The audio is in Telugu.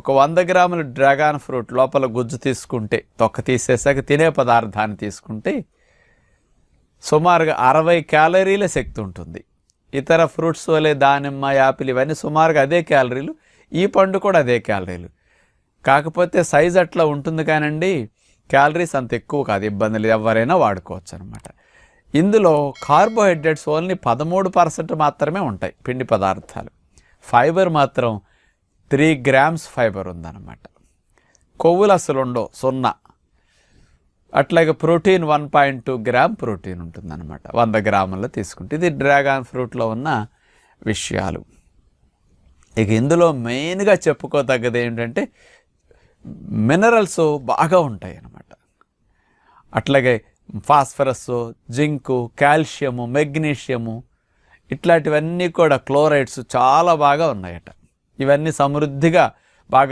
ఒక 100 గ్రాముల డ్రాగన్ ఫ్రూట్ లోపల గుజ్జు తీసుకుంటే, తొక్క తీసేసాక తినే పదార్థాన్ని తీసుకుంటే సుమారుగా 60 క్యాలరీల శక్తి ఉంటుంది. ఇతర ఫ్రూట్స్ వలె దానిమ్మ, యాపిల్ ఇవన్నీ సుమారుగా అదే క్యాలరీలు, ఈ పండు కూడా అదే క్యాలరీలు. కాకపోతే సైజ్ అట్లా ఉంటుంది కానండి, క్యాలరీస్ అంత ఎక్కువ కాదు, ఇబ్బందులు ఎవరైనా వాడుకోవచ్చు అనమాట. ఇందులో కార్బోహైడ్రేట్స్ ఓన్లీ 13% మాత్రమే ఉంటాయి పిండి పదార్థాలు. ఫైబర్ మాత్రం 3 గ్రామ్స్ ఫైబర్ ఉందన్నమాట. కొవ్వులు అసలు ఉండవు, 0. అట్లాగే ప్రోటీన్ 1.2 గ్రామ్ ప్రోటీన్ ఉంటుందన్నమాట 100 గ్రాముల్లో తీసుకుంటే. ఇది డ్రాగన్ ఫ్రూట్లో ఉన్న విషయాలు. ఇక ఇందులో మెయిన్గా చెప్పుకోదగ్గది ఏంటంటే మినరల్స్ బాగా ఉంటాయి అన్నమాట. అట్లాగే ఫాస్ఫరస్, జింకు, కాల్షియము, మెగ్నీషియము ఇట్లాంటివన్నీ కూడా, క్లోరైడ్స్ చాలా బాగా ఉన్నాయట. ఇవన్నీ సమృద్ధిగా